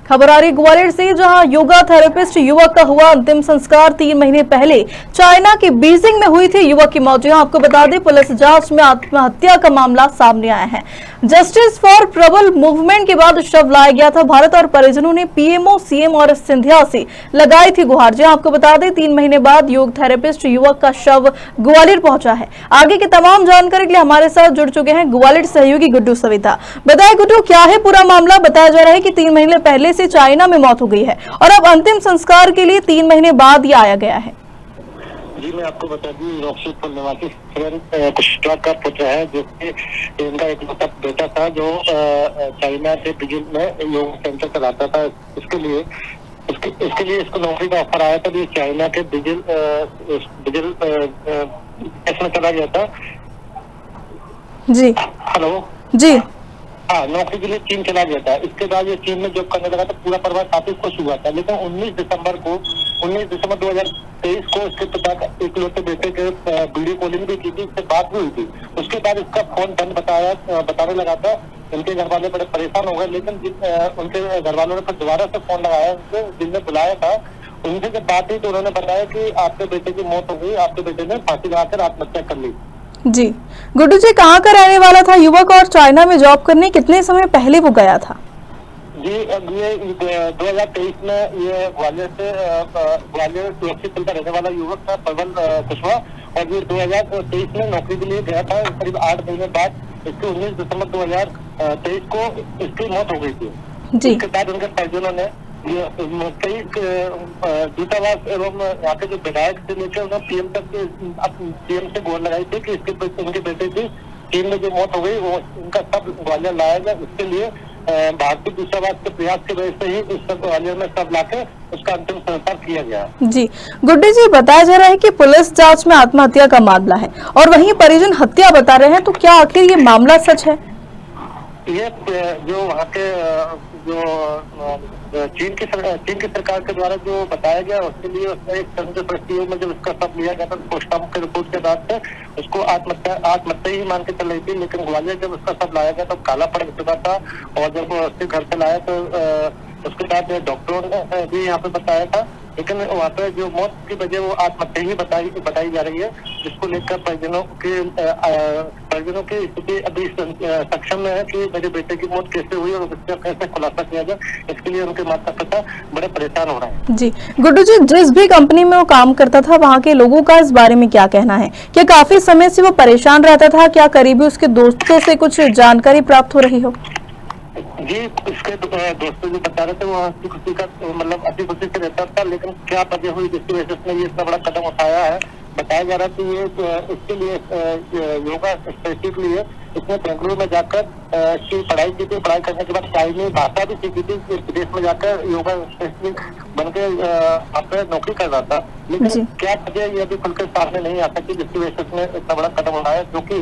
खबर आ रही ग्वालियर से, जहां योगा थेरेपिस्ट युवक का हुआ अंतिम संस्कार। 3 महीने पहले चाइना की बीजिंग में हुई थी युवक की मौत। यहां आपको बता दें, पुलिस जांच में आत्महत्या का मामला सामने आया है। जस्टिस फॉर प्रबल मूवमेंट के बाद शव लाया गया था भारत, और परिजनों ने पीएमओ, सीएम और सिंधिया से लगाई थी गुहार। जी आपको बता दें, 3 महीने बाद योग थेरेपिस्ट युवक का शव ग्वालियर पहुंचा है। आगे की तमाम जानकारी के लिए हमारे साथ जुड़ चुके हैं ग्वालियर सहयोगी गुड्डू सविता। बताए गुड्डू, क्या है पूरा मामला? बताया जा रहा है कि 3 महीने पहले से चाइना में मौत हो गई है और अब अंतिम संस्कार के लिए 3 महीने बाद ये आया गया है। जी, मैं आपको बता दूं, रोकसीपुर निवासी कुशवाहा का पुत्र है, जो कि इनका एक बेटा था, जो चाइना के बीजिंग में योग सेंटर चलाता था। इसके लिए इसको नौकरी का ऑफर आया था। ये चाइना के बीजिंग इसमें चला गया था। जी हेलो जी। हाँ, नौकरी के लिए चीन चला गया था। इसके बाद ये चीन में जॉब करने लगा था। पूरा परिवार काफी खुश हुआ था, लेकिन 19 दिसंबर 2023 को इसके पिता का इकलौते बेटे के वीडियो कॉलिंग भी की थी, इससे बात भी हुई थी। उसके बाद इसका फोन बंद बताने लगा था। इनके घर वाले बड़े परेशान हो गए, लेकिन उनके घर वालों ने फिर दोबारा से फोन लगाया, जिनने बुलाया था उनसे जब बात हुई तो उन्होंने बताया कि आपके बेटे की मौत हो गई, आपके बेटे ने फांसी लगाकर आत्महत्या कर ली। जी गुड्डू जी, कहाँ का रहने वाला था युवक और चाइना में जॉब करने कितने समय पहले वो गया था? जी, अब ये 2023 में ये ग्वालियर रोकसीपुर का रहने वाला युवक था, प्रबल कुशवाहा, और ये 2023 में नौकरी के लिए गया था। करीब 8 महीने बाद इसके 19 दिसंबर 2023 को इसकी मौत हो गई थी। इसके बाद उनके परिजनों ने कई दूतावास एवं यहाँ के जो विधायक से लेकर उन्होंने पीएम से गुहार लगाई थी कि इनके बेटे की चीन में जो मौत हो गई वो इनका सब ग्वालियर लाया जाए। उसके लिए भारतीय दूतावास के प्रयास की वजह से ही उस सब ग्वालियर में सब लाकर उसका अंतिम संस्कार किया गया। जी गुड्डू जी, बताया जा रहा है कि पुलिस जांच में आत्महत्या का मामला है और वहीं परिजन हत्या बता रहे हैं, तो क्या आखिर ये मामला सच है? ये जो वहाँ के चीन की सरकार के द्वारा जो बताया गया, उसके लिए उसने एक संदिग्ध परिस्थितियों में जब उसका सब लिया गया था, पोस्टमार्टम की रिपोर्ट के आधार से उसको आत्महत्या ही मान के चल रही थी। लेकिन ग्वालियर जब उसका सब लाया गया तो काला पड़ चुका था, और जब उसके घर से लाया तो उसके बाद डॉक्टरों ने भी यहाँ पे बताया था। लेकिन वहाँ पे जो मौत की वजह वो आत्महत्या ही बताई जा रही है, जिसको लेकर परिजनों की स्थिति अभी सक्षम है कि मेरे बेटे की मौत कैसे हुई और उसका कैसे खुलासा किया जाए। इसके लिए उनके माता पिता बड़े परेशान हो रहे हैं। जी गुड्डू जी, जिस भी कंपनी में वो काम करता था, वहाँ के लोगों का इस बारे में क्या कहना है? क्या काफी समय से वो परेशान रहता था? क्या करीबी उसके दोस्तों से कुछ जानकारी प्राप्त हो रही हो? जी, इसके दोस्तों जो बता रहे थे वो हंसी खुशी से रहता था, लेकिन क्या वजह हुई जिसकी वजह से उसने ये इतना बड़ा कदम उठाया है? बताया जा रहा है कि ये इसके लिए योगा स्पेसिफिकली है। इसने बेंगलुरु में जाकर इसकी पढ़ाई की थी। पढ़ाई करने के बाद चाइनीज भाषा भी सीखी थी। विदेश में जाकर योगा स्पेशलिस्ट बनके अपने नौकरी कर रहा था, लेकिन क्या वजह ये अभी खुलकर सामने नहीं आ सकती, जिसकी वजह से उसने इतना बड़ा कदम उठाया, जो कि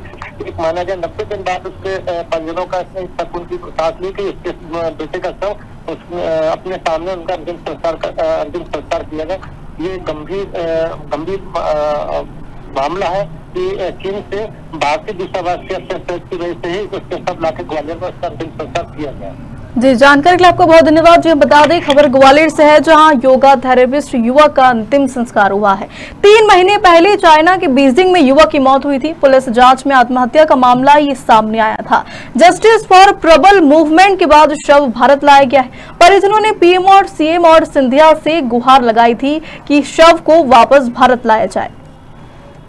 एक माना जाए 90 दिन बाद उसके परिजनों का सकून की सांस ली कि उसके बेटे का शव अपने सामने उनका अंतिम संस्कार किया गया। ये गंभीर मामला है कि चीन से भारतीय दूतावास के की वजह से ही उसके सब लाके ग्वालियर में उसका अंतिम संस्कार किया गया। जी, जानकारी के लिए आपको बहुत धन्यवाद। जी बता दें, खबर ग्वालियर से है, जहां योगा थेरेपिस्ट युवक का अंतिम संस्कार हुआ है। 3 महीने पहले चाइना के बीजिंग में युवक की मौत हुई थी। पुलिस जांच में आत्महत्या का मामला ये सामने आया था। जस्टिस फॉर प्रबल मूवमेंट के बाद शव भारत लाया गया है। परिजनों ने पीएम और सीएम और सिंधिया से गुहार लगाई थी कि शव को वापस भारत लाया जाए।